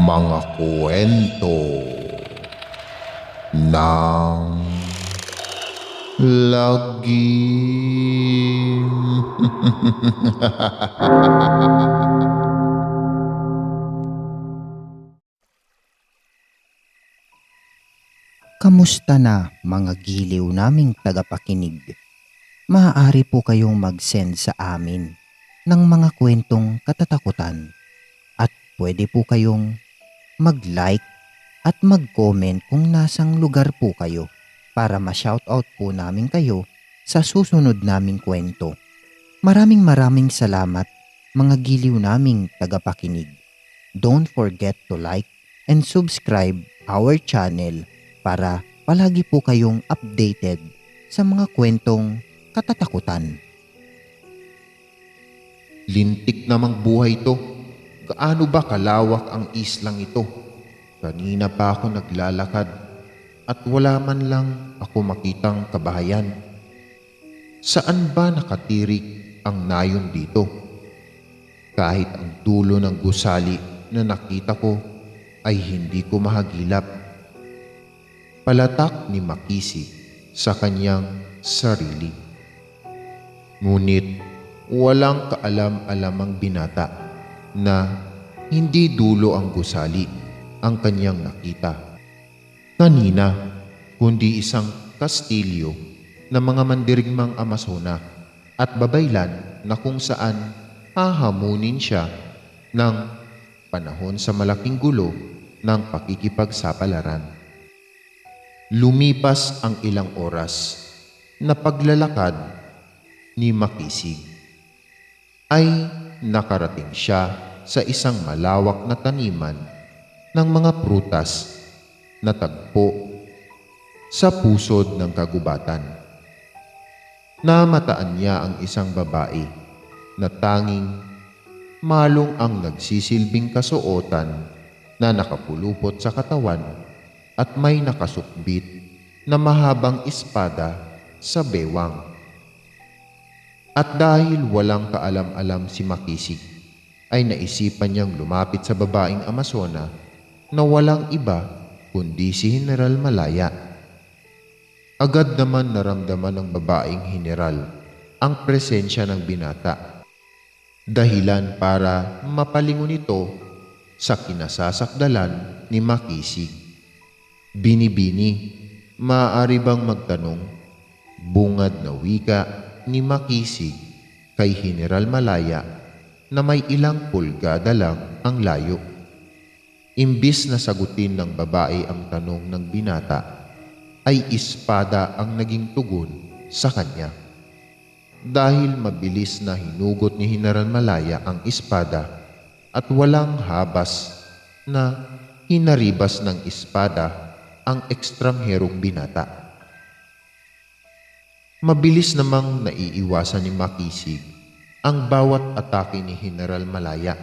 Mga kwento ng lagim. Kamusta na mga giliw naming tagapakinig? Maaari po kayong mag-send sa amin ng mga kwentong katatakutan at pwede po kayong mag-like at mag-comment kung nasang lugar po kayo para ma-shoutout po namin kayo sa susunod naming kwento. Maraming salamat mga giliw naming tagapakinig. Don't forget to like and subscribe our channel para palagi po kayong updated sa mga kwentong katatakutan. Lintik namang buhay to. Gaano ba kalawak ang islang ito? Kanina pa ako naglalakad at wala man lang ako makitang kabahayan. Saan ba nakatirik ang nayon dito? Kahit ang dulo ng gusali na nakita ko ay hindi ko mahagilap. Palatak ni Makisi sa kanyang sarili. Ngunit walang kaalam-alamang binata na hindi dulo ang gusali ang kanyang nakita. Kanina, kundi isang kastilyo ng mga mandirigmang Amazona at babaylan na kung saan hahamunin siya ng panahon sa malaking gulo ng pakikipagsapalaran. Lumipas ang ilang oras na paglalakad ni Makisig ay nakarating siya sa isang malawak na taniman ng mga prutas na tagpo sa pusod ng kagubatan. Namataan niya ang isang babae na tanging malong ang nagsisilbing kasuotan na nakapulupot sa katawan at may nakasukbit na mahabang espada sa bewang. At dahil walang kaalam-alam si Makisig, ay naisipan niyang lumapit sa babaeng Amazona na walang iba kundi si General Malaya. Agad naman naramdaman ng babaeng General ang presensya ng binata, dahilan para mapalingon ito sa kinasasakdalan ni Makisig. Binibini, maaari bang magtanong? Bungad na wika ni Makisig kay General Malaya na may ilang pulgada lang ang layo. Imbis na sagutin ng babae ang tanong ng binata, ay espada ang naging tugon sa kanya. Dahil mabilis na hinugot ni General Malaya ang espada at walang habas na hinaribas ng espada ang ekstrangherong binata. Mabilis namang naiiwasan ni Makisig ang bawat atake ni General Malaya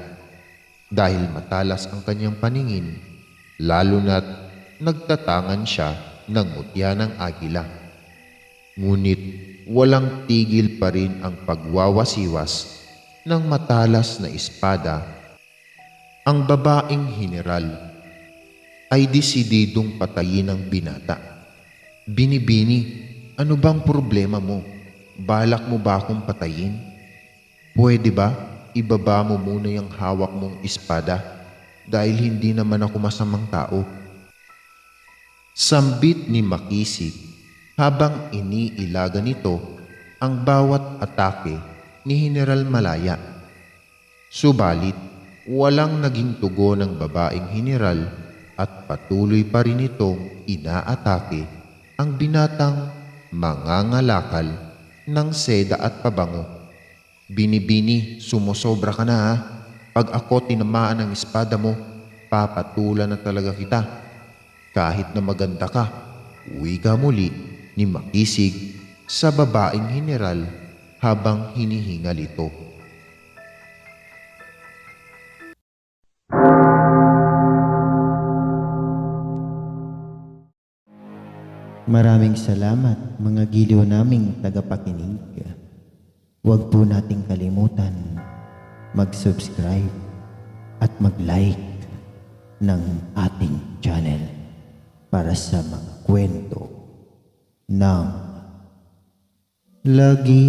dahil matalas ang kanyang paningin, lalo na't nagtatangan siya ng mutya ng agila. Ngunit walang tigil pa rin ang pagwawasiwas ng matalas na espada. Ang babaeng General ay desididong patayin ang binata. Binibini, ano bang problema mo? Balak mo ba akong patayin? Pwede ba ibaba mo muna yung hawak mong espada dahil hindi naman ako masamang tao? Sambit ni Makisig habang iniilaga nito ang bawat atake ni General Malaya. Subalit, walang naging tugon ng babaeng General at patuloy pa rin itong inaatake ang binatang mangangalakal ng seda at pabango. Binibini, sumusobra ka na ha. Pag ako tinamaan ng espada mo, papatulan na talaga kita. Kahit na maganda ka, wika muli ni Makisig sa babaeng General habang hinihingal ito. Maraming salamat mga giliw naming tagapakinig. Huwag po nating kalimutan mag-subscribe at mag-like ng ating channel para sa mga kwento ng lagi.